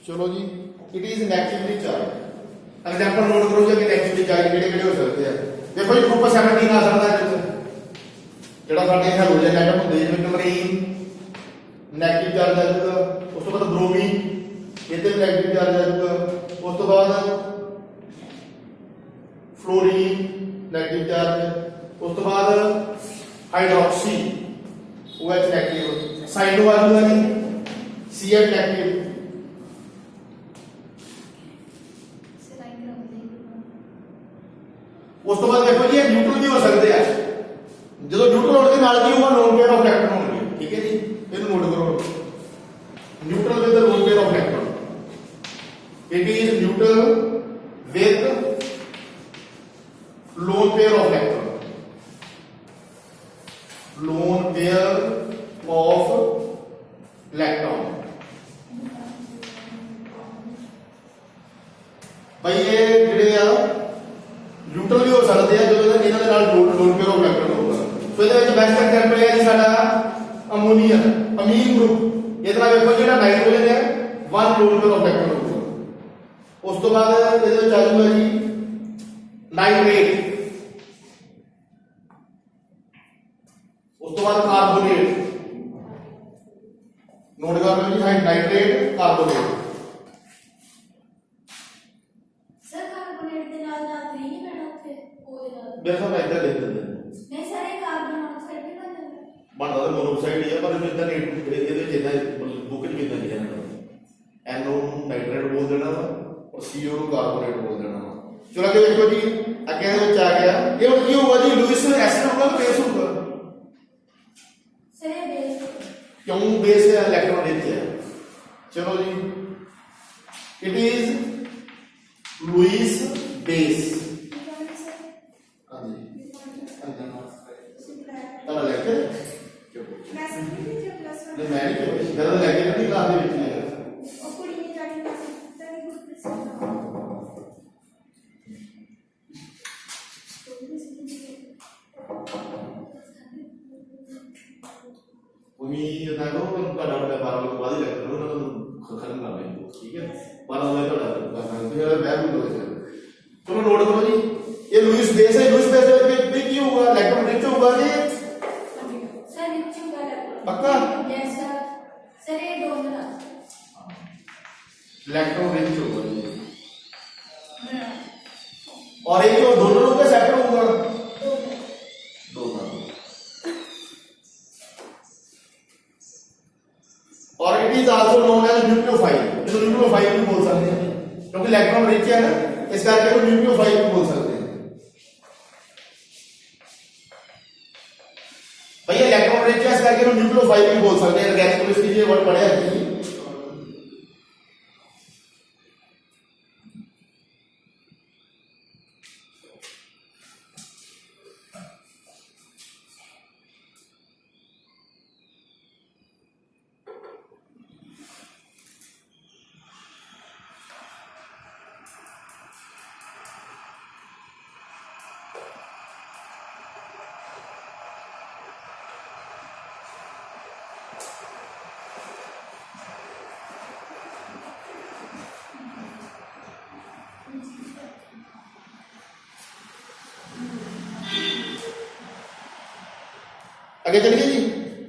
चलो जी, it is negatively charge. Example note करो जी कि नेगेटिवली चार्ज किहड़े-किहड़े हो सकते हैं। देखो जी ग्रुप 17 आ सकता है ਜਿਹੜਾ ਸਾਡੇ ਹੈਲੋਜਨ ਐਟਮ ਹੁੰਦੇ ਜਿਵੇਂ ਕਲੋਰੀਨ ਨੈਗੇਟਿਵ ਚਾਰਜ ਆ ਜਾਊਗਾ। ਉਸ ਤੋਂ ਬਾਅਦ ਬ੍ਰੋਮੀਨ ਇਹਦੇ ਵੀ ਨੈਗੇਟਿਵ ਚਾਰਜ ਆ ਜਾਊਗਾ। ਉਸ ਤੋਂ ਬਾਅਦ ਫਲੋਰੀਨ ਨੈਗੇਟਿਵ ਚਾਰਜ। ਉਸ ਤੋਂ ਬਾਅਦ ਹਾਈਡਰੋਕਸੀ OH ਨੈਗੇਟਿਵ। ਸਾਈਨੋ ਆ ਜਾਊਗਾ ਜੀ CH ਨੈਗੇਟਿਵ। ਉਸ ਤੋਂ ਬਾਅਦ ਦੇਖੋ ਜੀ ਇਹ ਨਿਊਟਰਲ ਵੀ ਹੋ ਸਕਦੇ ਆ। ਜਦੋਂ ਨਿਊਟਰਲ ਹੋਣ ਦੇ ਨਾਲ ਕੀ ਹੋਊਗਾ ਲੋਨ ਪੇਅਰ ਆਫ ਇਲੈਕਟ੍ਰੋਨ ਹੋਣਗੇ। ਠੀਕ ਹੈ ਜੀ, ਇਹਨੂੰ ਨੋਟ ਕਰੋ। Neutral with lone pair of electron, it is neutral with lone pair of electron, lone pair of electron. ਭਾਈ ਇਹ ਜਿਹੜੇ ਆ ਨਿਊਟਰਲ ਵੀ ਹੋ ਸਕਦੇ ਆ ਜਦੋਂ ਇਹਨਾਂ ਦੇ ਨਾਲ ਲੋਨ ਪੇਅਰ ਆਫ ਇਲੈਕਟ੍ਰੋਨ ਹੋਊਗਾ। ਸੋ ਇਹਦੇ ਵਿੱਚ ਬੈਸਟ ਐਗਜ਼ਾਮਪਲ ਹੈ ਜੀ ਸਾਡਾ ਅਮੋਨੀਆ ਅਮੀਨ ਗਰੁੱਪ। ਇਹਦਾ ਵੇਖੋ ਜਿਹੜਾ ਨਾਈਟ੍ਰੋਜਨ ਹੈ 1 ਲੋਨ ਪੇਅਰ ਆਫ ਇਲੈਕਟ੍ਰੋਨ ਹੋਊਗਾ। ਉਸ ਤੋਂ ਬਾਅਦ ਇਹਦੇ ਵਿੱਚ ਆ ਜਾਊਗਾ ਜੀ ਨਾਈਟ੍ਰੇਟ। ਉਸ ਤੋਂ ਬਾਅਦ ਕਾਰਬੋਨੇਟ। ਨੋਟ ਕਰ ਲਓ ਜੀ ਨਾਈਟ੍ਰੇਟ ਕਾਰਬੋਨੇਟ। देखो मैं इधर लिख देता हूं नहीं सर ये कार्बन मोनोऑक्साइड भी बन जाता है बनता तो मोनोऑक्साइड ही है पर इधर ये तो इधर बुक में इधर लिखा है NO नाइट्रेट बोल देना और CO को कार्बोनेट बोल देना। चलो आगे देखो जी आगे में आ गया ये और क्यों हुआ जी लुईस एसिड होगा तो बेस होगा। सर ये बेस क्यों बेस है इलेक्ट्रॉन देते हैं। चलो जी इट इज लुईस बेस। तब लेके मैं समझी जब प्लस 1 नहीं मैं नहीं गलत लेके नहीं क्लास में लिखना है और कुड़ी ने जाके मैं समझता है गुड प्लस उम्मीद ना करो उनका डाटा 12 के बाद ही लगता है ना तो खत्म कर लेंगे। ठीक है 12 बजे का डाटा तो यार मैं भी बोल चलो नोट करो जी ये लुईस बेस है। लुईस बेस पे की होगा इलेक्ट्रॉन रिच होगा जी सर रिच होगा पक्का यस सर ये डोनर इलेक्ट्रॉन रिच होगा जी और एक जो डोनर होगा सेक्टर होगा डोनर और it is also known as nucleophile. इसको न्यूक्लियोफाइल भी बोल सकते हैं क्योंकि इलेक्ट्रॉन रिच है ना इस करके को न्यूक्लियोफाइल भी बोल सकते हैं। भैया इलेक्ट्रॉन रिच है इस करके को न्यूक्लियोफाइल भी बोल सकते हैं। ऑर्गेनिक केमिस्ट्री ये वर्ड पढ़े हैं आगे चलिए जी।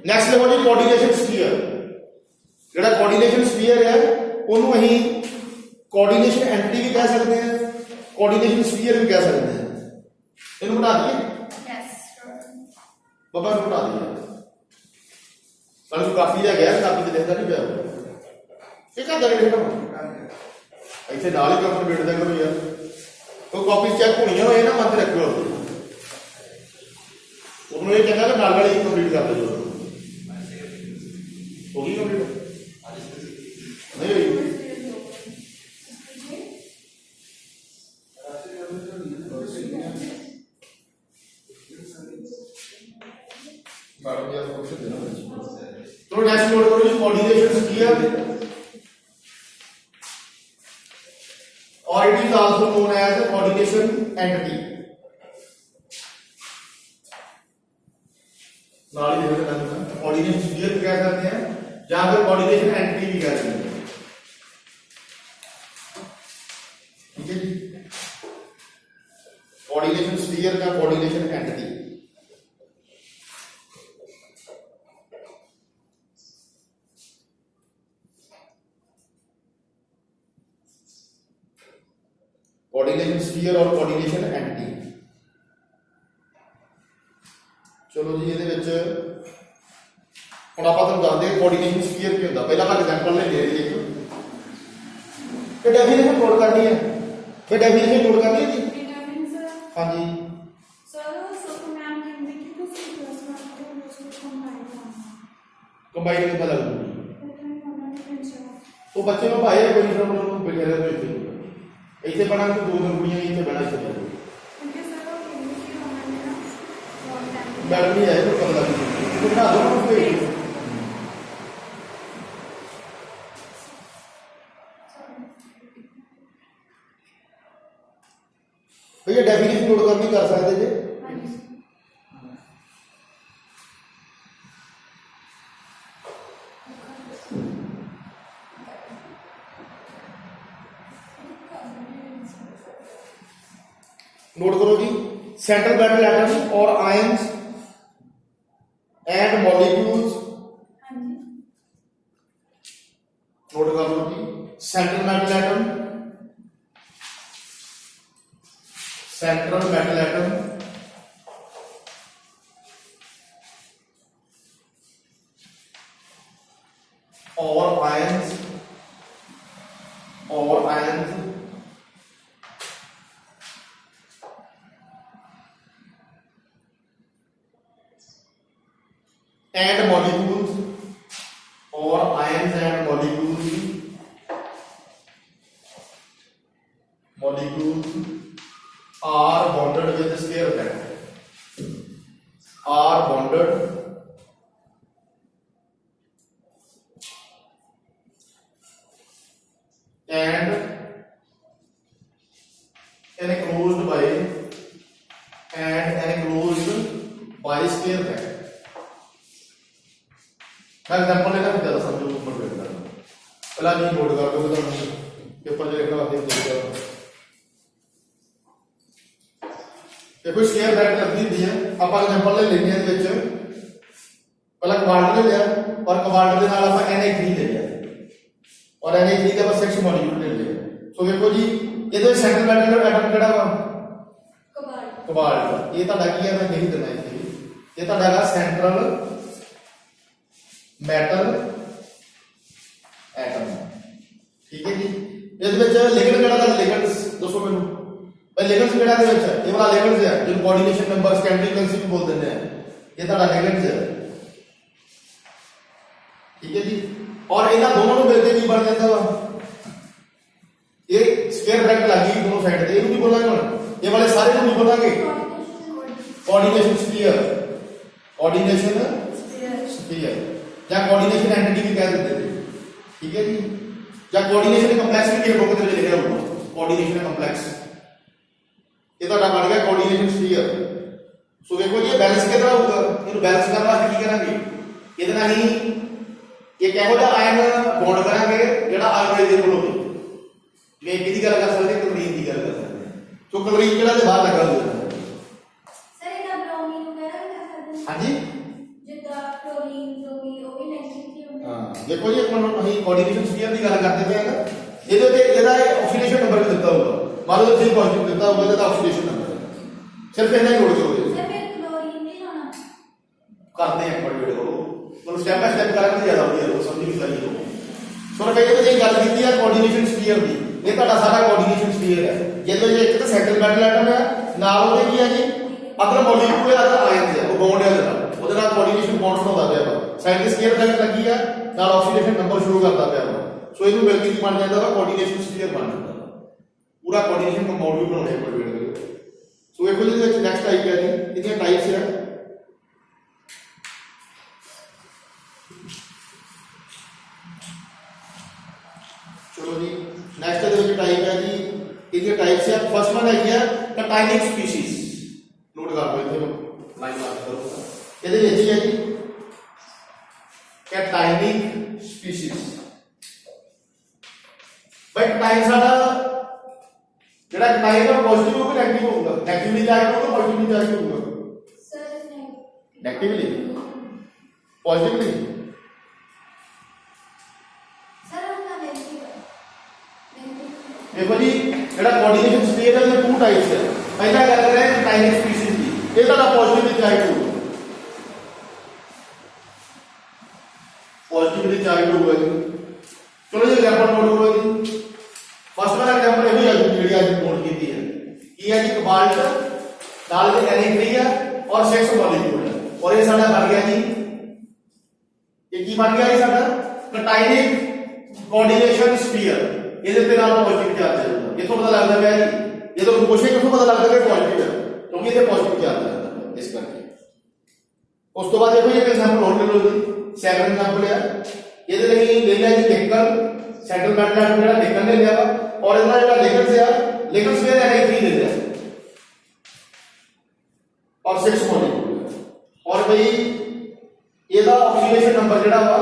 नेक्स्ट लेवल जी कोऑर्डिनेशन स्फीयर। ਜਿਹੜਾ ਕੋਆਰਡੀਨੇਸ਼ਨ ਸਫੀਅਰ ਹੈ ਉਹਨੂੰ ਅਸੀਂ ਕੋਆਰਡੀਨੇਸ਼ਨ ਐਂਟੀਟੀ ਵੀ ਕਹਿ ਸਕਦੇ ਹਾਂ ਕੋਆਰਡੀਨੇਸ਼ਨ ਸਫੀਅਰ ਵੀ ਕਹਿ ਸਕਦੇ ਹਾਂ। ਇਹਨੂੰ ਬਣਾ ਦਈਏ यस ਬਾਬਾ ਨੂੰ ਬਣਾ ਦਈਏ ਸਾਨੂੰ ਕਾਫੀ ਹੈ ਗਿਆ ਕਾਫੀ ਤੇ ਦੇਖਦਾ ਨਹੀਂ ਪਿਆ ਇਹ ਕਰਦਾ ਨਹੀਂ ਬੇਟਾ ਇੱਥੇ ਨਾਲ ਹੀ ਕੰਮ ਬੈਠਦਾ ਕਰੋ ਯਾਰ ਉਹ ਕਾਪੀ ਚੈੱਕ ਹੋਣੀਆਂ ਹੋਏ ਨਾ ਮੱਤ ਰੱਖਿਓ ਉਹਨੂੰ ਇਹ ਕਹਿੰਦਾ ਕਿ ਨਾਲ ਹੀ ਕੰਪਲੀਟ ਕਰ ਦਿਓ ਹੋ ਗਈ ਕੰਪਲੀਟ नहीं हुई तो नेक्स्ट नोट करो जी कोऑर्डिनेशन स्फीयर और it is also known as coordination entity. नाली कोऑर्डिनेशन स्फीयर कह सकते हैं या फिर कोऑर्डिनेशन एंटिटी भी कह सकते हैं। कोऑर्डिनेशन स्फीयर का कोऑर्डिनेशन एंटिटी। कोऑर्डिनेशन स्फीयर और कोऑर्डिनेशन एंटिटी। चलो जी ਇਹਦੇ ਵਿੱਚ ਹੁਣ ਆਪਾਂ ਤੁਹਾਨੂੰ ਦੱਸਦੇ ਹਾਂ ਕੋਆਰਡੀਨੇਸ਼ਨ ਸਫੀਅਰ ਕੀ ਹੁੰਦਾ। ਪਹਿਲਾਂ ਆਪਾਂ ਐਗਜ਼ਾਮਪਲ ਲੈ ਲਈਏ ਇੱਕ ਤੇ ਡੈਫੀਨੇਸ਼ਨ ਨੋਟ ਕਰਨੀ ਹੈ। ਫਿਰ ਡੈਫੀਨੇਸ਼ਨ ਨੋਟ ਕਰਨੀ ਹੈ ਜੀ। Determine, sir. ਹਾਂਜੀ Sir, so command can be to C plus one to to combine one. Combine ਕਿੱਦਾਂ ਲੱਗੂਗੀ? Determine one differential. ਉਹ ਬੱਚੇ ਨੂੰ ਭਾਏ ਕੋਈ ਪ੍ਰੋਬਲਮ ਨੂੰ ਬਿਠਾ ਦੇ ਇੱਥੇ ਇੱਥੇ ਬਣਾ ਕੇ ਦੋ ਦੋ ਕੁੜੀਆਂ ਇੱਥੇ ਬਣਾ ਇੱਥੇ ਬਣਾ Okay, sir, okay, we see command na one time. Madam ਨਹੀਂ ਆਏ ਤਾਂ ਪਤਾ ਨਹੀਂ ਬਣਾ ਦੋ ਉਸ ਤੇ भैया डेफिनेशन नोट करनी कर सकते जी। नोट करो जी सेंट्रल मेटल एटम और आयंस एंड मॉलिक्यूल्स। नोट कर लो जी सेंट्रल मेटल एटम और आयंस एंड मॉलिक्यूल्स और ions and molecules are bonded with the square bracket, are bonded and enclosed by square bracket। मैं example लेना फिर ज्यादा समझो ऊपर बैठ करना पहला जी नोट कर दो तो पेपर जो लिखना आते हैं देखो स्क्वायर ब्रैकेट लगती होती है। आप एग्जांपल ले लेने हैं विच पहला क्वाड्रेंट ले लिया और क्वाड्रेंट के नाल आप Na3 ले लिया और Na3 के बाद 6 मॉलिक्यूल ले लिया। सो देखो जी ਇਹਦੇ सेंट्रल मेटल एटम ਕਿਹੜਾ ਵਾ ਕੋਬਾल्ट। ਇਹ ਤੁਹਾਡਾ ਕੀ ਹੈ ਮੈਂ ਨਹੀਂ ਦੇਣਾ ਇੱਥੇ ਇਹ ਤੁਹਾਡਾ ਹੈਗਾ ਸੈਂਟਰਲ ਮੈਟਲ ਐਟਮ। ਠੀਕ ਹੈ ਜੀ ਇਹਦੇ ਵਿੱਚ ਲਿਗੈਂਡ ਕਿਹੜਾ ਦਾ ਲਿਗੈਂਡਸ ਦੱਸੋ ਮੈਨੂੰ भाई लिगेंड्स केड़ा दे विच ये वाला लिगेंड्स है जो कोऑर्डिनेशन नंबर सेकेंडरी वैलेंसी भी बोल देते हैं ये ताड़ा लिगेंड्स है। ठीक है जी और इना दोनों को मिलके की बन जाता वा ये स्क्वायर ब्रैकेट लगी दोनों साइड पे ਇਹਨੂੰ ਕੀ ਬੋਲਾਂਗੇ ਹੁਣ ये वाले सारे को नहीं बोलांगे कोऑर्डिनेशन स्फीयर या कोऑर्डिनेशन एंटिटी भी कह देते थे। ठीक है जी या कोऑर्डिनेशन कॉम्प्लेक्स भी बुक ਦੇ ਵਿੱਚ ਲਿਖਿਆ ਹੋਊਗਾ कोऑर्डिनेशन कॉम्प्लेक्स ये तो बन गया कोऑर्डिनेशन स्फीयर। सो देखो ये बैलेंस कितना होगा ਇਹਨੂੰ बैलेंस करने वास्ते की करेंगे ਇਹਦੇ ਨਾਲ ਹੀ एक ਇਹੋ ਜਿਹਾ ਆयन ਬੌਂਡ ਕਰਾਂਗੇ ਜਿਹੜਾ ਆਇਓਨਾਈਜ਼ੇਬਲ ਹੋਵੇ ਜਿਵੇਂ ਕਿਹਦੀ ਗੱਲ ਕਰ ਸਕਦੇ ਕਲੋਰੀਨ ਦੀ ਗੱਲ ਕਰ ਸਕਦੇ। ਸੋ ਕਲੋਰੀਨ ਕਿਹੜਾ ਦੇ ਬਾਹਰ ਲੱਗਾ ਹੋਇਆ ਸਰ ਇਹਦਾ ਬ੍ਰੋਮੀਨ ਵਗੈਰਾ ਵੀ ਕਰ ਸਕਦੇ ਹਾਂ। ਹਾਂਜੀ ਜਿੱਦਾਂ ਕਲੋਰੀਨ ਬ੍ਰੋਮੀਨ ਉਹ ਵੀ ਨੈਗੇਟਿਵ ਹੁੰਦੇ ਹਾਂ। ਦੇਖੋ ਜੀ ਆਪਾਂ ਅਸੀਂ ਕੋਆਰਡੀਨੇਸ਼ਨ ਸਫੀਅਰ ਦੀ ਗੱਲ ਕਰਦੇ ਪਏ ਹਾਂ ਇਹਦੇ ਤੇ ਇਹਦਾ ਆਕਸੀਡੇਸ਼ਨ नंबर ਵੀ ਦਿੱਤਾ ਹੋਊਗਾ मान लो 3 पॉजिटिव देता होगा तो ऑक्सीडेशन नंबर सिर्फ इतना ही नोट करो सर फिर क्लोरीन नहीं होना करते हैं पढ़ वीडियो को मतलब स्टेप बाय स्टेप करेंगे ज्यादा बढ़िया हो समझ भी सारी हो। सो पहले तो ये गल कीती है कोऑर्डिनेशन स्फीयर दी ये ਤੁਹਾਡਾ ਸਾਰਾ ਕੋਆर्डिनेशन स्फीयर है ਜਦੋਂ ਇਹ ਇੱਕ ਤਾਂ ਸੈਂਟਰਲ ਮੈਟਲ ਐਟਮ ਹੈ ਨਾਲ ਉਹਦੇ ਕੀ ਹੈ ਜੀ ਅਦਰ ਮੋਲੀਕੂਲ ਹੈ ਅਦਰ ਆਇਨਸ ਹੈ ਉਹ ਬੌਂਡ ਹੈ ਉਹਦੇ ਨਾਲ ਕੋਆर्डिनेशन ਬੌਂਡ ਬਣਾਉਂਦਾ ਪਿਆ ਵਾ ਸਾਈਡ ਤੇ ਸਕੁਅਰ ਬ੍ਰੈਕਟ ਲੱਗੀ ਆ ਨਾਲ ਆਕਸੀਡੇਸ਼ਨ ਨੰਬਰ ਸ਼ੁਰੂ ਕਰਦਾ ਪਿਆ ਵਾ। ਸੋ ਇਹਨੂੰ ਮਿਲ ਕੇ ਕੀ ਬਣ ਜਾਂਦਾ ਵਾ ਕੋਆर्डिनेशन स्फीयर ਬਣ ਜਾਂਦਾ पूरा कोऑर्डिनेशन कंपाउंड भी बनाने पड़ेगा। सो देखो जी नेक्स्ट टाइप है जी इतने टाइप्स है चलो जी नेक्स्ट टाइप है जी इतने टाइप्स है। फर्स्ट वन है कटाइनिक स्पीशीज नोट कर लो इतने लाइन मार्क करो ਇਹਦੇ ਵਿੱਚ ਹੈ ਜੀ कटाइनिक स्पीशीज भाई कटाइन साडा ਜਿਹੜਾ ਕਟਾਈ ਦਾ ਪੋਜ਼ਿਟਿਵ ਹੋਊਗਾ ਨੈਗੇਟਿਵ ਹੋਊਗਾ, ਨੈਗੇਟਿਵਲੀ ਚਾਰਜ ਹੋਊਗਾ ਪੋਜ਼ਿਟਿਵਲੀ ਚਾਰਜ ਹੋਊਗਾ, सर नहीं ਨੈਗੇਟਿਵਲੀ ਪੋਜ਼ਿਟਿਵਲੀ। सर उनका नेगेटिव देखो जी ਜਿਹੜਾ ਕੋਆਰਡੀਨੇਸ਼ਨ ਸਪੀਅਰ ਹੈ ਉਹਦੇ ਟੂ ਟਾਈਪਸ ਹੈ। ਪਹਿਲਾ ਗੱਲ ਕਰ ਰਹੇ ਹਾਂ ਟਾਈਨਿਕ ਸਪੀਸੀਜ਼ ਦੀ, ਇਹ ਤੁਹਾਡਾ ਪੋਜ਼ਿਟਿਵਲੀ ਚਾਰਜ ਹੋਊਗਾ, ਪੋਜ਼ਿਟਿਵਲੀ ਚਾਰਜ ਹੋਊਗਾ ਜੀ। ਚਲੋ ਜੀ ਐਗਜ਼ਾਮਪਲ ਨੋਟ ਕਰੋ ਜੀ। ਫਸਟ ਵਾਲਾ ਐਗਜ਼ਾਮਪਲ ਇਹ ਹੈ ਜਿਹੜੀ ਅੱਜ ਨੋਟ ਕੀਤੀ ਹੈ, ਕੀ ਹੈ ਜੀ ਕੋਬਾਲਟ ਨਾਲ ਦੇ Na3 ਹੈ ਔਰ 6 ਮੋਲੀਕਿਊਲ ਹੈ, ਔਰ ਇਹ ਸਾਡਾ ਬਣ ਗਿਆ ਜੀ, ਇਹ ਕੀ ਬਣ ਗਿਆ ਜੀ ਸਾਡਾ ਕਟਾਈਨਿਕ ਕੋਆਰਡੀਨੇਸ਼ਨ ਸਪੀਅਰ। ਇਹਦੇ ਤੇ ਨਾਲ ਪੋਜ਼ਿਟਿਵ ਚਾਰਜ ਹੈ। ਇਥੋਂ ਪਤਾ ਲੱਗਦਾ ਪਿਆ ਜੀ ਜਦੋਂ ਕੋਸ਼ੇ ਕਿਥੋਂ ਪਤਾ ਲੱਗਦਾ ਕਿ ਪੋਜ਼ਿਟਿਵ ਹੈ ਕਿਉਂਕਿ ਇਹਦੇ ਪੋਜ਼ਿਟਿਵ ਚਾਰਜ ਹੈ ਇਸ ਕਰਕੇ। ਉਸ ਤੋਂ ਬਾਅਦ ਦੇਖੋ ਇਹ ਐਗਜ਼ਾਮਪਲ ਹੋਰ ਲੈ ਲਓ ਜੀ, ਸੈਕੰਡ ਐਗਜ਼ਾਮਪਲ ਹੈ, ਇਹਦੇ ਲਈ ਲੈ ਲਿਆ ਜੀ ਨਿਕਲ ਸੈਟਲਮੈਂਟ ਦਾ ਜਿਹੜਾ ਨਿਕਲ ਲੈ ਲਿਆ ਵਾ ਔਰ ਇਹਦਾ ਜਿਹੜਾ ਨਿਕਲ ਸਿਆ ਨਿਕਲ ਸਵੇਰ Na3 ਲੈ ਲਿਆ और 6 मॉलिक्यूल और भाई ਇਹਦਾ ऑक्सीडेशन नंबर ਜਿਹੜਾ ਵਾ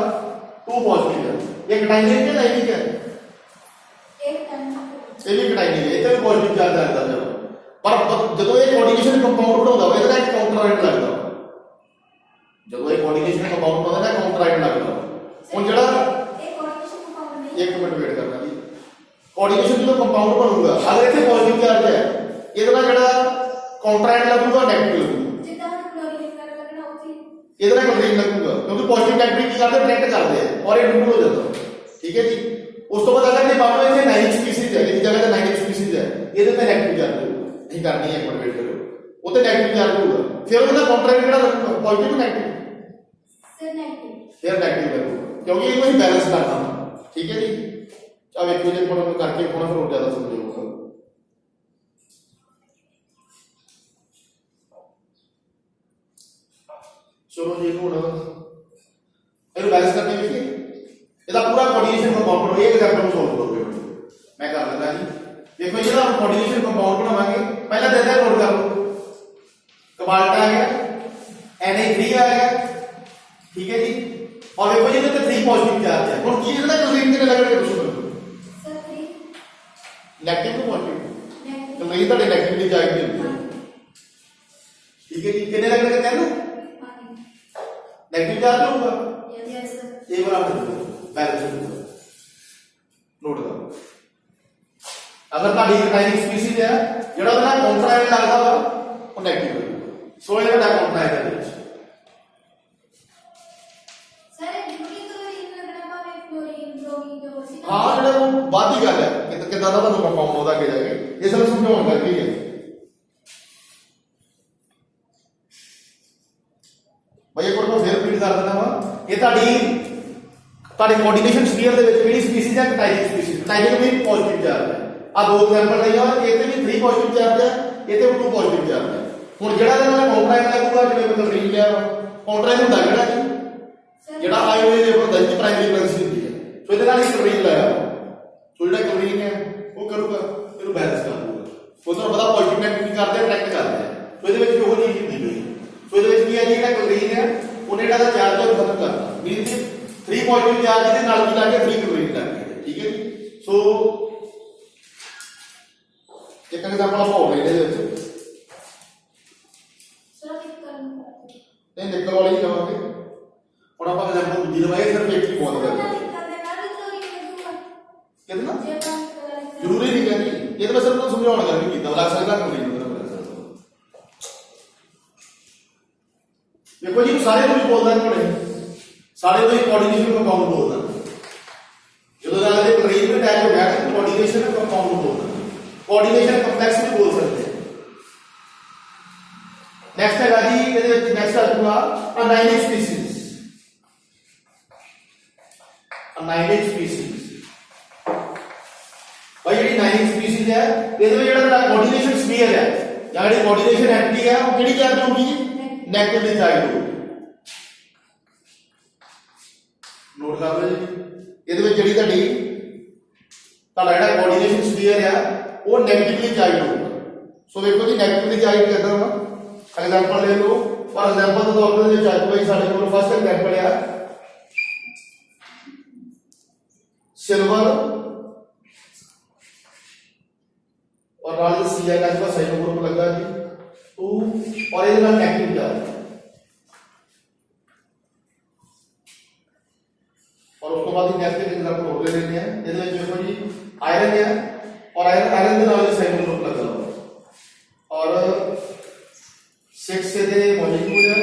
2 पॉजिटिव है। ये कटाइनिक है लाइनिक है, एक टन ਇਹ ਵੀ ਕਟਾइनिक है, ਇਹ ਤੇ ਪੋਜ਼ਿਟਿਵ ਚਾਰਜ ਆਉਂਦਾ ਹੈ। ਪਰ ਜਦੋਂ ਇਹ ਕੋਆਰਡੀਨੇਸ਼ਨ ਕੰਪਾਊਂਡ ਬਣਾਉਂਦਾ ਵਾ ਇਹਦਾ ਇੱਕ ਕਾਊਂਟਰਾਇਡ ਲੱਗਦਾ, ਜਦੋਂ ਇਹ ਕੋਆਰਡੀਨੇਸ਼ਨ ਕੰਪਾਊਂਡ ਬਣਾਉਂਦਾ ਨਾ ਕਾਊਂਟਰਾਇਡ ਲੱਗਦਾ। ਹੁਣ ਜਿਹੜਾ एक कोऑर्डिनेशन कंपाउंड नहीं ਇੱਕ ਮਿੰਟ ਵੇਟ ਕਰਨਾ ਜੀ, ਕੋਆਰਡੀਨੇਸ਼ਨ ਜਦੋਂ ਕੰਪਾਊਂਡ ਬਣੂਗਾ ਅਗਰ ਇੱਥੇ ਪੋਜ਼ਿਟਿਵ ਚਾਰਜ ਹੈ ਇਹਦਾ ਨਾਲ ਜਿਹੜਾ ਕਾਊਂਟਰਾਇਡ ਲੱਗੂਗਾ ਨੈਗੇਟਿਵ ਲੱਗੂਗਾ, जितना क्लोरीन वगैरह लगना होती ਇਹਦੇ ਨਾਲ ਕਲੋਰੀਨ ਲੱਗੂਗਾ ਕਿਉਂਕਿ ਪੋਜ਼ਿਟਿਵ ਨੈਗੇਟਿਵ ਕੀ ਕਰਦੇ ਅਟਰੈਕਟ ਕਰਦੇ ਆ ਔਰ ਇਹ ਡਬਲ ਹੋ ਜਾਂਦਾ। ਠੀਕ ਹੈ ਜੀ। ਉਸ ਤੋਂ ਬਾਅਦ ਅਗਰ ਜੇ ਮੰਨ ਲਓ ਇੱਥੇ 9 ਸਪੀਸੀਜ਼ ਹੈ, ਇਹਦੀ ਜਗ੍ਹਾ ਤੇ 9 ਸਪੀਸੀਜ਼ ਹੈ, ਇਹਦੇ ਤੇ ਨੈਗੇਟਿਵ ਚਾਰਜ ਹੋਊਗਾ, ਨਹੀਂ ਕਰਨੀ ਹੈ ਇੱਕ ਵੇਟ ਕਰੋ, ਉਹ ਤੇ ਨੈਗੇਟਿਵ ਚਾਰਜ ਹੋਊਗਾ, ਫਿਰ ਉਹਦਾ ਕਾਊਂਟਰਾਇਡ ਜਿਹੜਾ ਲੱਗੂਗਾ ਪੋਜ਼ਿਟਿਵ ਨੈਗੇਟਿਵ, सर नेगेटिव ਫਿਰ ਨੈਗੇਟਿਵ ਲੱਗੂਗਾ ਕਿਉਂਕਿ ਇਹਨੂੰ ਅਸੀਂ ਬੈਲੈਂਸ ਕਰਨਾ ਵਾ। ਠੀਕ ਹੈ ਜੀ। ਆ ਵੇਖੋ ਜੇ ਆਪਾਂ ਨੂੰ ਕਰਕੇ ਕੋਣਾ ਫਿਰ ਹੋਰ ਜ਼ਿਆਦਾ ਸਮਝ ਆਊਗਾ। ਚਲੋ ਜੀ ਹੁਣ ਇਹਨੂੰ ਬੈਲੈਂਸ ਕਰਕੇ ਵੇਖੀਏ, ਇਹਦਾ ਪੂਰਾ ਕੋਆਰਡੀਨੇਸ਼ਨ ਕੰਪਾਊਂਡ ਬਣਾਓ। ਇਹ ਐਗਜ਼ਾਮਪਲ ਨੂੰ ਸੋਲਵ ਕਰੋਗੇ ਮੈਂ ਕਰ ਦਿੰਦਾ ਜੀ। ਦੇਖੋ ਜਿਹਦਾ ਕੋਆਰਡੀਨੇਸ਼ਨ ਕੰਪਾਊਂਡ ਬਣਾਵਾਂਗੇ ਪਹਿਲਾਂ ਦੇਖਦੇ ਨੋਟ ਕਰ ਲਓ, ਕੋਬਾਲਟ ਆ ਗਿਆ, Na3 ਆ ਗਿਆ, ਠੀਕ ਹੈ ਜੀ। और देखो ये तो 3 पॉजिटिव चार्ज है। और ये ना क्लोरीन के लगने कुछ नहीं, sir 3 negative to positive negative chlorine तो नेगेटिवली चार्ज होती है। ठीक है जी। कितने लगने का कहना नेगेटिव चार्ज होगा, यस सर ये बराबर बैलेंस होगा। नोट करो अगर ਤੁਹਾਡੀ ਕਟਾਈਨਿਕ ਸਪੀਸੀਜ਼ ਹੈ ਜਿਹੜਾ ਉਹਦਾ ਕਾਊਂਟਰਾਇਡ ਲੱਗਦਾ ਵਾ ਉਹ ਨੈਗੇਟਿਵ ਹੋਊਗਾ। ਸੋ ਇਹ ਜਿਹੜਾ ਕਾਊਂਟਰਾਇਡ ਹੈ ਵਿੱਚ हाँ जो बात ही गल है कि कंपाउंड होता कि जाएगा इस समझाने करके ही है। भाई एक बार मैं फिर रिपीट कर देना वा ये ਤੁਹਾਡੀ ਕੋਆਰਡੀਨੇਸ਼ਨ ਸਪੀਅਰ ਦੇ ਵਿੱਚ ਕਿਹੜੀ ਸਪੀਸੀਜ਼ ਹੈ ਕਟਾਈਨਿਕ ਸਪੀਸੀਜ਼। ਕਟਾਈਨਿਕ ਵੀ ਪੋਜ਼ਿਟਿਵ ਚਾਰਜ ਹੈ। ਆ ਦੋ ਐਗਜ਼ਾਮਪਲ ਲਈ ਆ ਇਹ ਤੇ ਵੀ 3 ਪੋਜ਼ਿਟਿਵ ਚਾਰਜ ਹੈ, ਇਹ ਤੇ 2 ਪੋਜ਼ਿਟਿਵ ਚਾਰਜ ਹੈ। ਹੁਣ ਜਿਹੜਾ ਇਹਦਾ ਨਾਲ ਕਾਊਂਟਰਾਇਡ ਲੱਗੂਗਾ ਜਿਵੇਂ ਮੈਂ ਕੰਟਰੀਨ ਲਿਆ ਕਾਊਂਟਰਾਇਡ ਹੁੰਦਾ ਕਿਹੜਾ ਜੀ ਜਿਹੜਾ ਆਇਓਏ ਦੇ ਉੱਪਰ ਦੰਦੀ ਪ੍ਰਾਇਮਰੀ ਕਰੰਸੀ ਹੁੰਦੀ ਹੈ। ਸੋ ਇਹਦੇ ਨਾਲ ਹੀ ਕਲੋਰੀਨ ਲਾਇਆ ਸੋ ਜਿਹੜਾ ਕਲੋਰੀਨ ਹੈ ਉਹ ਕਰੂਗਾ ਇਹਨੂੰ ਬੈਲੈਂਸ ਕਰ ਦੂਗਾ। ਉਹ ਤੁਹਾਨੂੰ ਪਤਾ ਪੋਜ਼ਿਟਿਵ ਨੈਗੇਟਿਵ ਕਰਦੇ ਅਟਰੈਕਟ ਕਰਦੇ ਆ। ਸੋ ਇਹਦੇ ਵਿੱਚ ਉਹ ਚੀਜ਼ ਹੁੰਦੀ ਪਈ। ਸੋ ਇਹਦੇ ਵਿੱਚ ਕੀ ਹੈ ਜੀ ਜਿਹੜਾ ਕਲੋਰੀਨ ਹੈ ਉਹਨੇ ਜਿਹੜਾ ਚਾਰਜ ਹੈ ਖਤਮ ਕਰਤਾ ਮੀਨਸ 3 ਪੋਜ਼ਿਟਿਵ ਚਾਰਜ ਦੇ ਨਾਲ ਕੀ ਲਾ ਕੇ 3 ਕਲੋਰੀਨ ਲੱਗ ਗਈ। ਠੀਕ ਹੈ ਜੀ। ਸੋ ਇੱਕ ਐਗਜ਼ਾਮਪਲ ਆਪਾਂ ਹੋ ਰਹੇ ਇਹਦੇ ਵਿੱਚ ਇਹ ਨਿਕਲ ਵਾਲੀ ਲਵਾਂਗੇ। ਹੁਣ ਆਪਾਂ ਐਗਜ਼ਾਮਪਲ ਦੂਜੀ ਲਵਾਂਗੇ ਸਿਰਫ ਇੱਕ ਹੀ ਬਹੁਤ ਹੈ कितना जरूरी नहीं कहती ये तो मैं सिर्फ समझाने करके कीता लग सकदा कलोरीन मतलब लग सकदा। देखो जी सारे तो बोलदा नहीं सारे तो कोऑर्डिनेशन कंपाउंड बोलदा जो तो अलग कलोरीन में अटैच हो गया तो कोऑर्डिनेशन कंपाउंड बोलदा कोऑर्डिनेशन कॉम्प्लेक्स भी बोल सकते हैं। नेक्स्ट है जी ਇਹਦੇ ਵਿੱਚ नेक्स्ट ਆਊਗਾ अनायनिक स्पीशीज। अनायनिक स्पीशीज भाई ਜਿਹੜੀ 9 स्पीशीज है ਇਹਦੇ ਵਿੱਚ ਜਿਹੜਾ ਕੋਆਰਡੀਨੇਸ਼ਨ ਸਪੀਅਰ ਹੈ ਜਾਂ ਜਿਹੜੀ ਕੋਆਰਡੀਨੇਸ਼ਨ ਐਂਟੀਟੀ ਹੈ ਉਹ ਕਿਹੜੀ ਚਾਰਜ ਹੋਊਗੀ ਨੈਗੇਟਿਵਲੀ ਚਾਰਜ ਹੋਊਗੀ। ਨੋਟ ਕਰ ਲਓ ਜੀ ਇਹਦੇ ਵਿੱਚ ਜਿਹੜੀ ਤੁਹਾਡਾ ਜਿਹੜਾ ਕੋਆਰਡੀਨੇਸ਼ਨ ਸਪੀਅਰ ਹੈ ਉਹ ਨੈਗੇਟਿਵਲੀ ਚਾਰਜ ਹੋਊਗਾ। ਸੋ ਦੇਖੋ ਜੀ ਨੈਗੇਟਿਵਲੀ ਚਾਰਜ ਕਰਦਾ ਵਾ एग्जांपल ले लो और एग्जांपल तो तौर पे जो चार्ज भाई साडे कोल फर्स्ट एग्जांपल है सिल्वर और नाल CN का साइड ग्रुप लगा जी 2 और ये नाल नेगेटिव चार्ज और उसके बाद नेगेटिव एग्जांपल हो ले लेते हैं ये देखो जी आयरन है और आयरन के नाल साइड ग्रुप लगा और 6 से दे मॉलिक्यूल है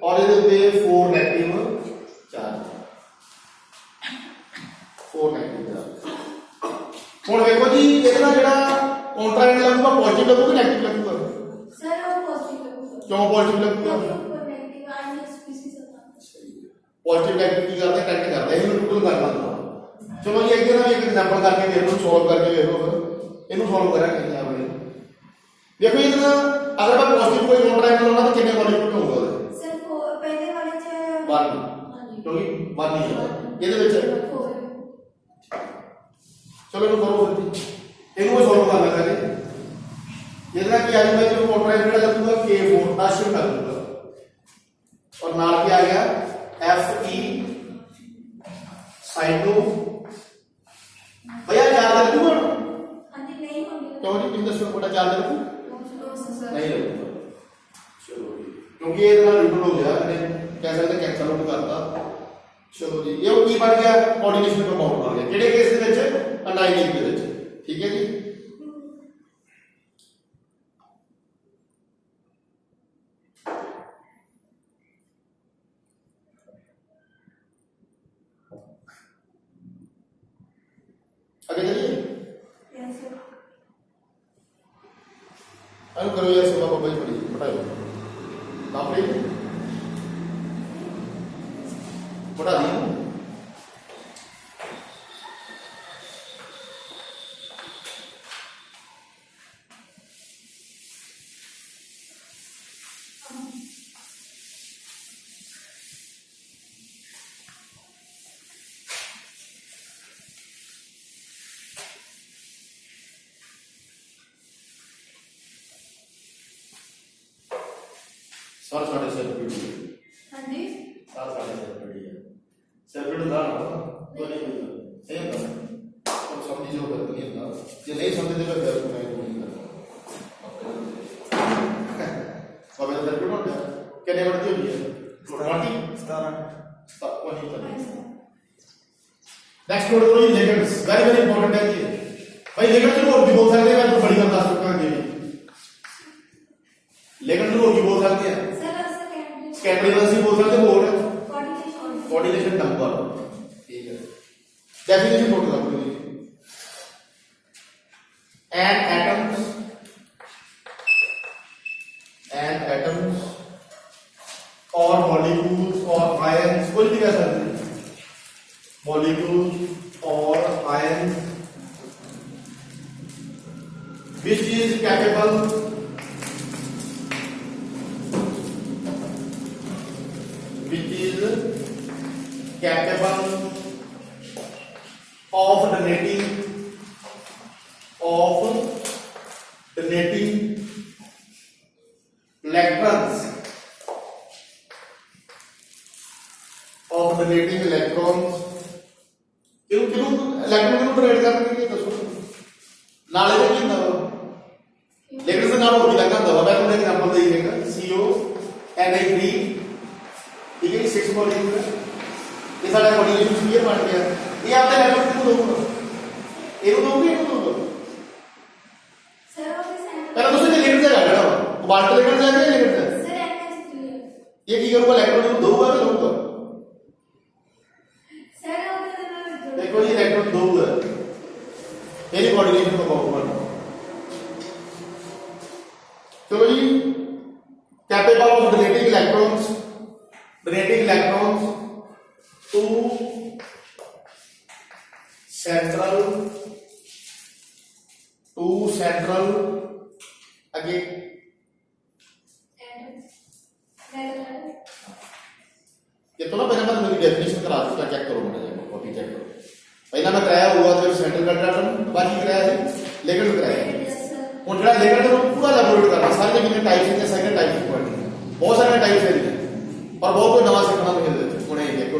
और ये पे 4 नेगेटिव चार्ज 4 नेगेटिव चार्ज ਹੁਣ ਵੇਖੋ ਜੀ ਇਹਦਾ ਜਿਹੜਾ ਕੰਟਰਾਇਡ ਲੱਗੂਗਾ ਪੋਜ਼ਿਟਿਵ ਲੱਗੂਗਾ ਨੈਗੇਟਿਵ ਲੱਗੂਗਾ सर वो पॉजिटिव लगूगा ਕਿਉਂ ਪੋਜ਼ਿਟਿਵ ਲੱਗੂਗਾ ऊपर नेगेटिव आयन स्पीशीज होता पॉजिटिव नेगेटिव की करते कनेक्ट करते हैं ਇਹਨੂੰ ਟੋਟਲ ਕਰਨਾ ਹੁੰਦਾ ਚਲੋ ਜੀ ਅੱਗੇ ਨਾ ਇੱਕ ਐਗਜ਼ਾਮਪਲ ਕਰਕੇ ਵੇਖ ਲਓ ਸੋਲਵ ਕਰਕੇ ਵੇਖ ਲਓ ਫਿਰ ਇਹਨੂੰ ਸੋਲਵ ਕਰਾਂਗੇ ਜੀ ਆਪਣੇ ਦੇਖੋ ਇਹਦਾ ਅਗਰ ਆਪਾਂ ਪੋਜ਼ਿਟਿਵ ਕੋਈ ਕੰਟਰਾਇਡ ਲਾਉਣਾ ਤਾਂ ਕਿੰਨੇ ਮੋਲੀਕੂਲ ਹੋਊਗਾ ਉਹਦੇ सर वो पहले वाले च 1 हां जी ਕਿਉਂਕਿ 1 ਹੀ ਹੈ ਇਹਦੇ ਵਿੱਚ चलो ਇਹਨੂੰ ਕਰੋ ਫਿਰ ਇਹਨੂੰ ਸੋਲਵ ਕਰਨਾ ਕਰੇ ਇਹਦਾ ਕੀ ਆ ਜਾਊਗਾ ਜੋ ਕੰਟਰਾਇਡ ਜਿਹੜਾ ਲੱਗੂਗਾ K4 ਆਸ਼ਰ ਕਰ ਦੂਗਾ और नाल क्या आ गया Fe साइटो भैया चार्ज लगूगा हां जी नहीं होंगे क्यों जी तुम दसो बड़ा चार्ज लगू सर नहीं लगूगा चलो जी क्योंकि ये इतना न्यूट्रल हो गया मैंने कैसे तो कैंसिल आउट करता चलो जी ये की बन गया कोऑर्डिनेशन कंपाउंड बन गया केड़े केस दे विच अनाइनिक दे विच ठीक है जी आगे चलिए यस सर अनु करो यार सेवा बाबा जी बड़ी पढ़ाओ नाम ले पढ़ा दी सर साढ़े सर्किट हां जी सर साढ़े सर्किट है सर्किट ना तो नहीं सेम है और समझी जो करते नहीं ना ये नहीं समझते तो फिर मैं नहीं करता सब इधर सर्किट होता है कितने बढ़ती होगी है 20 17 वही तो नेक्स्ट नोट करो ये लिगेंड्स वेरी वेरी इंपॉर्टेंट है ये भाई लिगेंड को और भी बोल सकते हैं मैं तो बड़ी बात बता सकता हूं लिगेंड को और भी बोल सकते हैं सेकेंडरी वैल्यूज बोल सकते हो और कोऑर्डिनेशन नंबर ठीक है डेफिनेशन नोट कर लो एन एटम्स और मॉलिक्यूल्स और आयंस कोई भी कह सकते हैं मॉलिक्यूल्स और ions which is capable of donating electrons क्यों इलेक्ट्रॉन को डोनेट करने के लिए दसो नाले में क्या होता है लेकिन से नाम और भी लगा होता है मैं तुम्हें एग्जांपल दे देगा CONi3 ठीक है 6 मॉलिक्यूल है ये सारा कोऑर्डिनेशन क्लियर बन गया ये आपने इलेक्ट्रॉन को दोगे ਇਹਨੂੰ ਦੋਗੇ ਇਹਨੂੰ ਦੋਗੇ सर और सेंटर ਪਹਿਲਾਂ ਤੁਸੀਂ ਲਿਗेंड से लगा क्वांटम लिगेंड से है लिगेंड से सर NH3 ये की करूंगा इलेक्ट्रॉन को दोगा कि दोगा सर और देखो ये इलेक्ट्रॉन दोगा मेरी कोऑर्डिनेशन को बहुत बड़ा चलो जी capable of donating electrons to central again ये तो ना पहले मैं मेरी डेफिनेशन करा दूंगा चेक करो बेटा कॉपी चेक करो पहला मैं कराया हुआ तो सेंट्रल कंट्राक्शन बाकी कराया है लेकिन कराया और ਜਿਹੜਾ लेकर तो पूरा लैबोरेटरी करना सारे कितने टाइप्स हैं सारे टाइप्स की क्वांटिटी बहुत सारे टाइप्स है और बहुत कोई नवा सीखना मिलता है हुणे देखो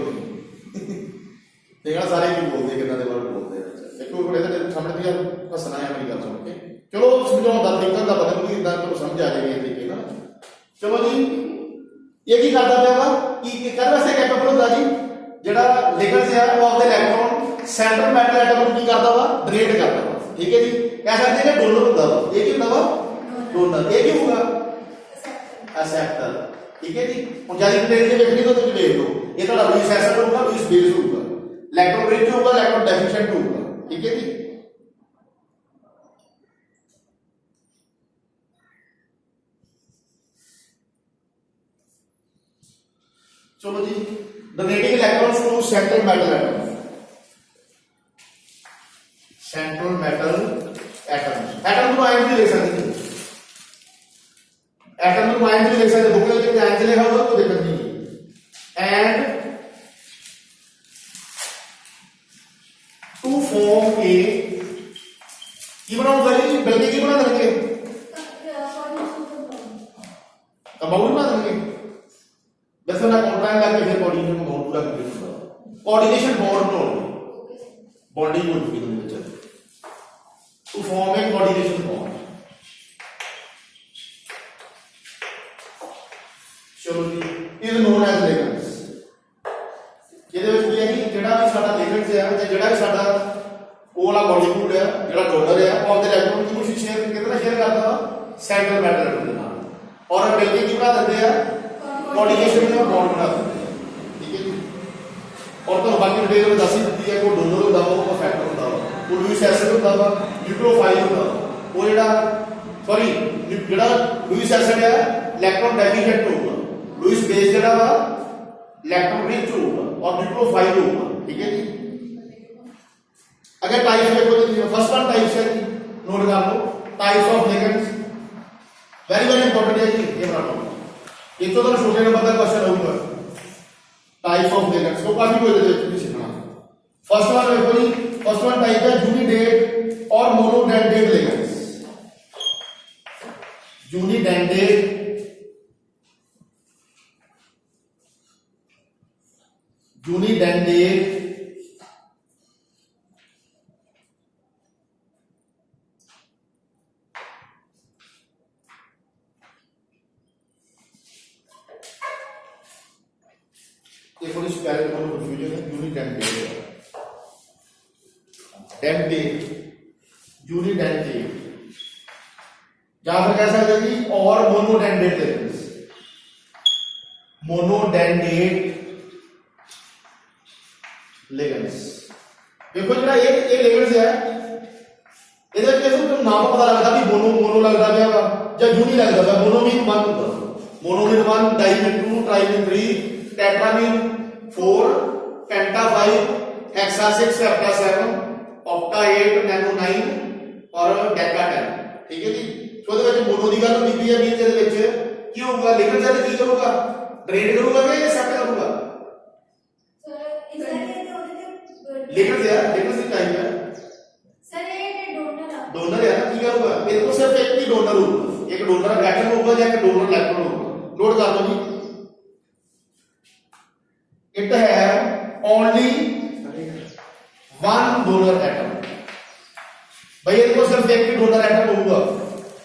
देखना सारे की बोलते कितना दे बार बोलते हैं देखो थोड़े से सामने तो यार हंसना है मेरी गल सुन के चलो समझाने का तरीका का पता नहीं इतना तो समझ आ जाएगी तरीके ना। चलो जी ये की करता पिया वा कि कर वैसे कैपेबल होता जी जेड़ा लिगेंड्स है वो अपने इलेक्ट्रॉन सेंट्रल मेटल एटम को की करता वा ड्रेन करता वा। ठीक है जी कह सकते हैं डोनर होता वा ये की होता वा डोनर ये की होगा एक्सेप्टर। ठीक है जी ਹੁਣ ਜਿਆਦਾ ਡਿਟੇਲ ਦੇ ਵੇਖਣੀ ਤਾਂ ਤੁਸੀਂ ਵੇਖ ਲਓ ਇਹ ਤੁਹਾਡਾ ਲੂਇਸ ਐਸਿਡ ਹੋਊਗਾ ਲੂਇਸ ਬੇਸ ਹੋਊਗਾ ਇਲੈਕਟ੍ਰੋਨ ਰਿਚ ਹੋਊਗਾ ਇਲੈਕਟ੍ਰੋਨ ਡੈਫੀਸ਼ੀਐਂਟ ਹੋਊਗਾ। ਠੀਕ ਹੈ ਜੀ चलो जी donating electrons to central metal atom central metal atom atom को आयन भी ले सकते हैं एटम को आयन भी ले सकते बुक में जो आयन लिखा होगा तो दिक्कत नहीं and to form a even of value बल्कि की बना देंगे कंपाउंड बना देंगे जैसे ना कॉन्ट्रैक्ट करके फिर कोऑर्डिनेशन को बहुत पूरा कंप्लीट होगा कोऑर्डिनेशन बॉन्ड नो बॉन्डिंग हो चुकी है बच्चा to form a coordination bond. चलो जी इज नोन एज लिगेंड्स ਇਹਦੇ ਵਿੱਚ ਕੀ ਹੈ ਕਿ ਜਿਹੜਾ ਵੀ ਸਾਡਾ ਲਿਗੇਂਡਸ ਹੈ ਤੇ ਜਿਹੜਾ ਵੀ ਸਾਡਾ ਉਹ ਵਾਲਾ ਮੋਲੀਕੂਲ ਹੈ ਜਿਹੜਾ ਡੋਨਰ ਹੈ ਉਹ ਆਪਦੇ ਇਲੈਕਟ੍ਰੋਨ ਦੀ ਕੋਸ਼ਿਸ਼ ਸ਼ੇਅਰ ਕਿਤਨਾ ਸ਼ੇਅਰ ਕਰਦਾ ਵਾ ਸੈਂਟਰਲ ਮੈਟਲ ਐਟਮ ਦੇ ਨਾਲ ਔਰ ਮਿਲ ਕੇ ਕੀ ਬਣਾ ਦਿੰਦੇ ਆ कोऑर्डिनेशन में बॉन्ड बना देते हैं। ठीक है जी और तो बाकी डिटेल में दस ही दी है को डोनर होता है वो फैक्टर होता है वो लुईस एसिड होता है न्यूक्लियोफाइल होता है वो जेड़ा सॉरी जेड़ा लुईस एसिड है इलेक्ट्रॉन डेफिशिएंट होगा लुईस बेस जेड़ा वा इलेक्ट्रॉन रिच होगा और न्यूक्लियोफाइल होगा। ठीक है जी अगर टाइप्स देखो तो फर्स्ट वन टाइप्स है जी नोट कर लो types of ligands very very important है जी ये बना लो एक तो छोटे नंबर का क्वेश्चन होगा टाइप्स ऑफ लिगेंड्स को काफी कोई देखो सीखना। फर्स्ट वन देखो जी फर्स्ट वन टाइप है यूनिडेट और मोनोडेंडेट लिगेंड्स यूनिडेंडेट ये थोड़ी स्पेलिंग में कंफ्यूजन है यूनिडेंटेट डेंटेट यूनिडेंटेट या फिर कह सकते हैं जी और मोनोडेंडेट लिगेंड्स मोनोडेंडेट लिगेंड्स देखो जरा ये लिगेंड्स है ਇਹਦੇ ਵਿੱਚ ਤੁਹਾਨੂੰ ਨਾਮ ਪਤਾ ਲੱਗਦਾ ਵੀ ਮੋਨੋ ਲੱਗਦਾ ਪਿਆ ਵਾ ਜਾਂ ਯੂਨੀ ਲੱਗਦਾ ਪਿਆ ਮੋਨੋ ਮੀਨ 1 ਹੁੰਦਾ ਮੋਨੋ ਮੀਨ 1 ਡਾਈ ਮੀਨ 2 ਟ੍ਰਾਈ ਮੀਨ 3 टेट्रा मीन 4 पेंटा 5 हेक्सा 6 सेप्टा 7 ऑक्टा 8 नैनो 9 और डेका 10। ठीक है जी सो ਇਹਦੇ ਵਿੱਚ ਮੋਨੋ ਦੀ ਗੱਲ ਹੁੰਦੀ ਪਈ ਹੈ ਮੀਨ ਦੇ ਵਿੱਚ ਕੀ ਹੋਊਗਾ ਲਿਗੇਂਡ ਜਦ ਕੀ ਕਰੂਗਾ ਡਰੇਨ ਕਰੂਗਾ ਕਿ ਐਕਸੈਪਟ ਕਰੂਗਾ सर इज दैट ਉਹਦੇ लिगेंड ਦੀ ਟਾਈਪ है सर ये डोनर है ना की करूंगा मेरे को सिर्फ एक ही डोनर होगा एक डोनर एटम होगा या एक डोनर इलेक्ट्रॉन होगा नोट कर लो जी it have only one donor atom भाई ये देखो सिर्फ एक ही डोनर एटम होगा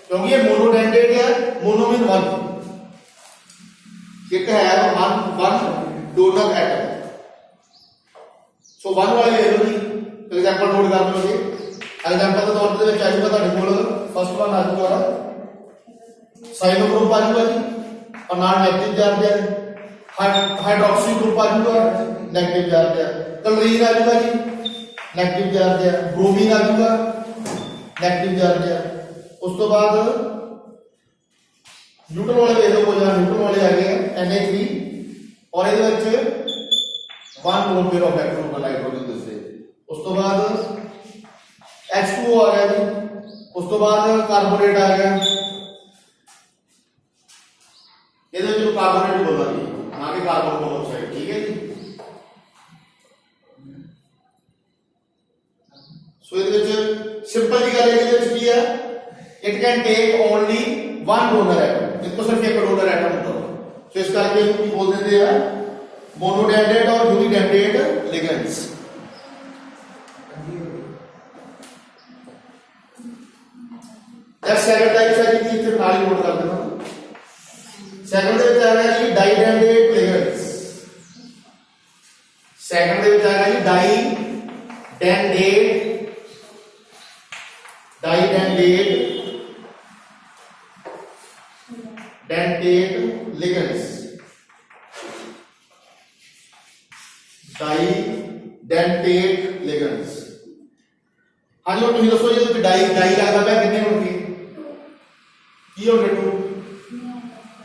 क्योंकि ये मोनोडेंडेट है mono mean 1 it have one donor atom so one वाली ले लो जी एग्जांपल नोट कर लो जी एग्जांपल के तौर पे चाहिए ਤੁਹਾਡੇ ਕੋਲ फर्स्ट वन आ जाऊगा साइनो ग्रुप आ जाऊगा जी और नॉन नेगेटिव चार्ज है हाइड्रोक्सी ग्रुप आ जाऊगा नेगेटिव चार्ज है क्लोरीन आ जाऊगा जी नेगेटिव चार्ज है ब्रोमीन आ जाऊगा नेगेटिव चार्ज है उस तो बाद न्यूट्रल वाले ले लो या न्यूट्रल वाले आ गए Na3 और ਇਹਦੇ ਵਿੱਚ 1 लोन पेयर ऑफ इलेक्ट्रॉन होगा नाइट्रोजन दूसरे उस तो बाद H2O आ गया जी उस तो बाद कार्बोनेट आ गया ਇਹਦੇ ਵਿੱਚ कार्बोनेट बोलता जी ना कि कार्बन मोनोऑक्साइड। ठीक है जी सो ਇਹਦੇ ਵਿੱਚ ਸਿੰਪਲ ਜੀ ਗੱਲ ਇਹਦੇ ਵਿੱਚ ਕੀ ਹੈ it can take only one donor atom इसको सिर्फ एक डोनर एटम होता है तो इस करके इसको बोल देते हैं मोनोडेंडेट और यूनिडेंडेट लिगेंड्स। ਨੈਕਸਟ ਸੈਕੰਡ ਟਾਈਪ ਹੈ ਜੀ ਇੱਥੇ ਨਾਲ ਹੀ ਨੋਟ ਕਰ ਦੇਣਾ ਸੈਕੰਡ ਦੇ ਵਿੱਚ ਆ ਗਿਆ ਜੀ ਡਾਈਡੈਂਡੇਟ ਲਿਗੈਂਡਸ ਸੈਕੰਡ ਦੇ ਵਿੱਚ ਆ ਗਿਆ ਜੀ ਡਾਈਡੈਂਡੇਟ ligands डाइडेंटेट लिगेंड्स हाँ जी और तुम दसो ये डाई लगता है कितने होंगे की होंगे टू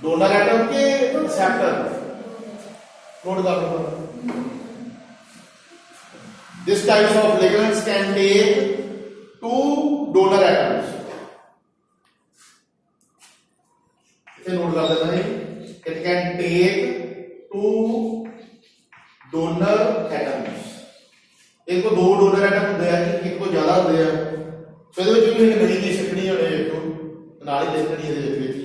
डोनर एटम के रिसेप्टर नोट कर लो this types of ligands can take two donor atoms note कर देना है it can take two donor atoms एक को दो डोनर एटम ਹੁੰਦੇ ਆ ਜੀ ਇੱਕ ਤੋਂ ਜ਼ਿਆਦਾ ਹੁੰਦੇ ਆ ਸੋ ਇਹਦੇ ਵਿੱਚ ਵੀ ਨਵੀਂ ਚੀਜ਼ ਸਿੱਖਣੀ ਹੋਣੀ ਹੈ ਤੋਂ ਨਾਲ ਹੀ ਦੇਖਣੀ ਇਹਦੇ ਵਿੱਚ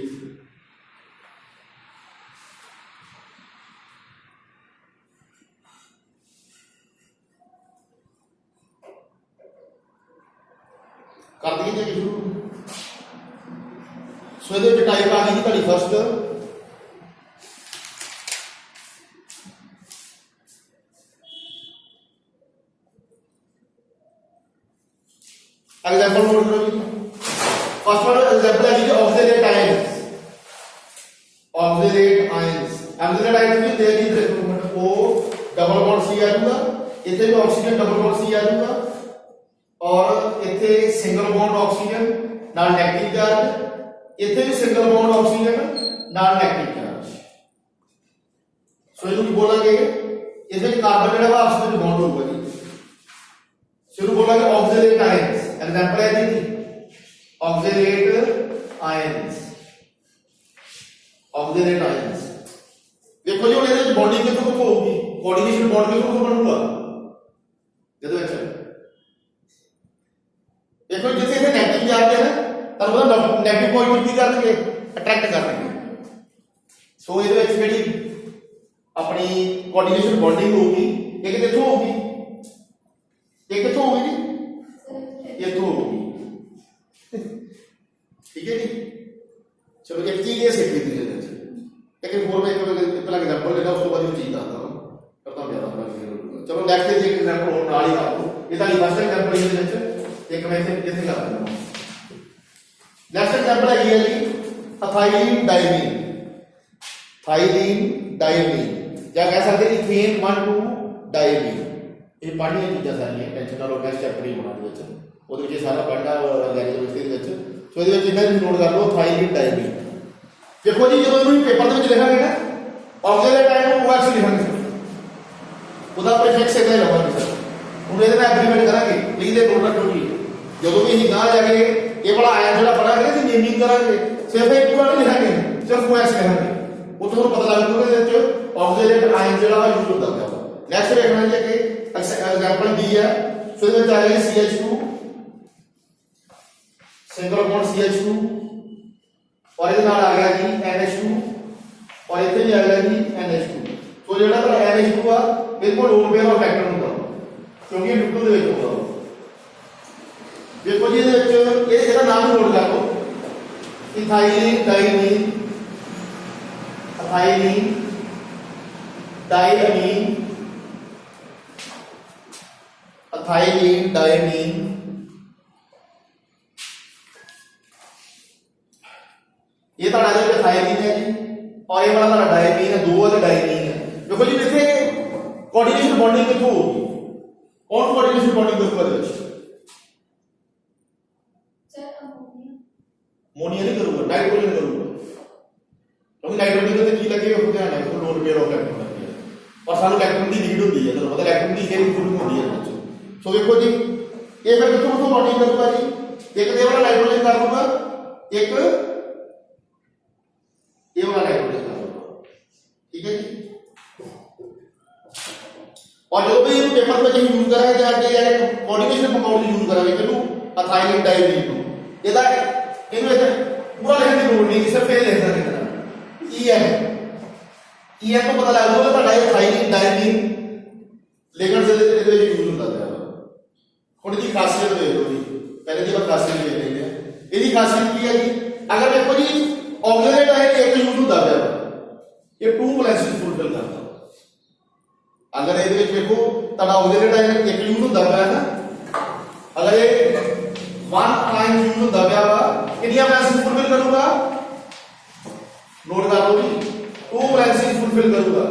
ਕਰ ਦਈਏ ਜੀ ਸ਼ੁਰੂ ਸੋ ਇਹਦੇ ਵਿੱਚ ਟਾਈਪ ਆ ਗਈ ਜੀ ਤੁਹਾਡੀ ਫਸਟ एग्जांपल नोट करो जी फर्स्ट वन एग्जांपल है जी ऑक्सीडेट आयंस भी दे दी मतलब ओ डबल बॉन्ड सी आ जाऊंगा इथे भी ऑक्सीजन डबल बॉन्ड सी आ जाऊंगा और इथे सिंगल बॉन्ड ऑक्सीजन नाल नेगेटिव चार्ज इथे भी सिंगल बॉन्ड ऑक्सीजन नाल नेगेटिव चार्ज सो ਇਹਨੂੰ ਕੀ ਬੋਲਾਂਗੇ ਇਹਦੇ ਵਿੱਚ ਕਾਰਬਨ ਜਿਹੜਾ ਵਾ ਆਪਸ ਵਿੱਚ ਬੌਂਡ ਹੋਊਗਾ ਜੀ शुरू बोलेंगे ऑक्सीडेट आयंस एग्जांपल है जी ऑक्सीडेट आयंस देखो जी ਹੁਣ ਇਹਦੇ ਵਿੱਚ ਬੌਂਡਿੰਗ ਕਿੱਥੋਂ ਹੋਊਗੀ ਕੋਆਰਡੀਨੇਸ਼ਨ ਬੌਂਡ ਕਿੱਥੋਂ ਬਣੂਗਾ ਜਦੋਂ ਵਿੱਚ ਦੇਖੋ ਜਿੱਥੇ ਇਹ ਨੈਗੇਟਿਵ ਚਾਰਜ ਹੈ ਨਾ ਤਾਂ ਉਹਦਾ ਨੈਗੇਟਿਵ ਪੋਜ਼ਿਟਿਵ ਕੀ ਕਰਨਗੇ ਅਟਰੈਕਟ ਕਰਨਗੇ ਸੋ ਇਹਦੇ ਵਿੱਚ ਜਿਹੜੀ ਆਪਣੀ ਕੋਆਰਡੀਨੇਸ਼ਨ ਬੌਂਡਿੰਗ ਹੋਊਗੀ ਇਹ ਕਿੱਥੋਂ ਹੋਊਗੀ ये कितों होगी जी ये तो होगी ठीक है जी चलो एक चीज ये सीख ली थी लेकिन फोर में एक पहला एग्जांपल लेना उसके बाद ये चीज आता हूं करता ज्यादा चलो नेक्स्ट एक एग्जांपल और नाल ही आपको ये ताली फर्स्ट एग्जांपल ये ਵਿੱਚ एक मैं इसे कर देता हूं नेक्स्ट एग्जांपल है ये जी एथाइलिन डायमीन या कह सकते हैं इथेन 1 2 डायमीन ਇਹ ਪੜ੍ਹਨੀਆਂ ਚੀਜ਼ਾਂ ਸਾਰੀਆਂ ਟੈਨਸ਼ਨ ਨਾਲ ਨੈਕਸਟ ਚੈਪਟਰ ਹੀ ਹੋਣਾ ਦੇ ਵਿੱਚ ਉਹਦੇ ਵਿੱਚ ਸਾਰਾ ਪੜ੍ਹਨਾ ਲੈਂਗੁਏਜ ਦੇ ਵਿੱਚ ਸੋ ਇਹਦੇ ਵਿੱਚ ਇਹਨਾਂ ਨੂੰ ਨੋਟ ਕਰ ਲਓ ਥਾਈਲਿਨ ਡਾਇਮੀਨ ਦੇਖੋ ਜੀ ਜਦੋਂ ਇਹਨੂੰ ਪੇਪਰ ਦੇ ਵਿੱਚ ਲਿਖਾਂਗੇ ਨਾ ਆਕਸੀਡੇਟ ਆਇਨ ਨੂੰ OX ਲਿਖਾਂਗੇ ਉਹਦਾ ਪ੍ਰੀਫਿਕਸ ਇਹਦਾ ਲਵਾਂਗੇ ਸਰ ਹੁਣ ਇਹਦੇ ਨਾਲ ਐਗਰੀਮੈਂਟ ਕਰਾਂਗੇ ਲਿਖਦੇ ਨੋਟ ਰੱਖੋ ਜੀ ਜਦੋਂ ਵੀ ਅਸੀਂ ਗਾਂ ਜਾ ਕੇ ਇਹ ਵਾਲਾ ਆਇਨ ਜਿਹੜਾ ਪੜਾਂਗੇ ਤੇ ਨੇਮਿੰਗ ਕਰਾਂਗੇ ਸਿਰਫ ਇੱਕ ਵਾਰ ਨਹੀਂ ਲਿਖਾਂਗੇ ਸਿਰਫ OX ਲਿਖਾਂਗੇ ਉਹ ਤੁਹਾਨੂੰ ਪਤਾ ਲੱਗ ਜੂਗਾ ਇਹਦੇ ਵਿੱਚ ਆਕਸੀਡੇਟ ਆਇਨ ਜਿਹੜਾ ਵਾ ਯੂਜ਼ ਹੁੰਦਾ ਹੈ ਨੈਕਸਟ ਵੇਖਣਾ ਜੀ ਕਿ एग्जांपल बी है सो इसमें आ गया CH2 सिंगल बॉन्ड CH2 और इसके नाल आ गया जी NH2 और इथे भी आ गया जी NH2 तो जेड़ा पर NH2 आ बिल्कुल लोन पेयर और फैक्टर होता क्योंकि ये न्यूट्रल दे विच होता देखो जी ਇਹਦੇ ਵਿੱਚ ਇਹਦਾ ਨਾਮ ਨੋਟ ਕਰ ਲਓ इथाइलिन डायमीन ये तो जो इथाइलिन है जी और ये वाला तो डायमीन है दो वाले डायमीन है देखो जी इतने कोऑर्डिनेशन बॉन्डिंग कितों होगी कौन कोऑर्डिनेशन बॉन्डिंग करूंगा सर अमोनिया नहीं करूंगा नाइट्रोजन करूंगा क्योंकि नाइट्रोजन के की लगे हो ध्यान है तो लोन पेयर ऑफ इलेक्ट्रॉन लगती है और सानू इलेक्ट्रॉन की नीड होती है तो मतलब इलेक्ट्रॉन की शेयरिंग पूरी होती है सो देखो जी ये फिर कितों बॉन्डिंग करूंगा जी एक ये वाला नाइट्रोजन कर दूंगा एक ये वाला नाइट्रोजन कर दूंगा ठीक है जी और जो भी पेपर में हम यूज करेंगे जाके यार कोऑर्डिनेशन कंपाउंड यूज करेंगे किनु एथाइलिन डायमीन को ਇਹਦਾ ਇਹਨੂੰ ਇੱਥੇ ਪੂਰਾ ਲਿਖਣ ਦੀ ਲੋੜ ਨਹੀਂ ਸਿਰਫ ਇਹ ਲਿਖ ਦਾਂਗੇ EN ਤੋਂ ਪਤਾ ਲੱਗ ਜਾਊਗਾ ਤੁਹਾਡਾ एथाइलिन डायमीन ਲਿਗੈਂਡਸ ਦੇ ਇਹਦੇ ਵਿੱਚ ਯੂਜ਼ ਹੁੰਦਾ ਹੈ ਹੁਣ ਦੀ ਖਾਸੀਅਤ ਦੇਖ ਲਓ ਜੀ ਪਹਿਲੇ ਦੀ ਖਾਸੀਅਤ ਦੇਖ ਲੈਂਦੇ ਆ ਇਹਦੀ ਖਾਸੀਅਤ ਕੀ ਹੈ ਜੀ? ਅਗਰ ਦੇਖੋ ਜੀ ਆਕਸੀਲਰੀ ਟਾਇਰ ਇੱਕ ਯੂਜ਼ ਹੁੰਦਾ ਪਿਆ ਵਾ, ਇਹ ਟੂ ਵੈਲੈਂਸੀਜ਼ ਫੁੱਲਫਿਲ ਕਰਦਾ। ਅਗਰ ਇਹਦੇ ਵਿੱਚ ਦੇਖੋ ਤੁਹਾਡਾ ਆਕਸੀਲਰੀ ਟਾਇਰ ਇੱਕ ਯੂਜ਼ ਹੁੰਦਾ ਪਿਆ ਨਾ, ਅਗਰ ਇਹ 1 ਟਾਈਮ ਯੂਜ਼ ਹੁੰਦਾ ਪਿਆ ਵਾ, ਕਿੰਨੀਆਂ ਵੈਲੈਂਸੀਜ਼ ਫੁੱਲਫਿਲ ਕਰੂਗਾ? ਨੋਟ ਕਰ ਲਓ ਜੀ, 2 ਵੈਲੈਂਸੀਜ਼ ਫੁੱਲਫਿਲ ਕਰੂਗਾ।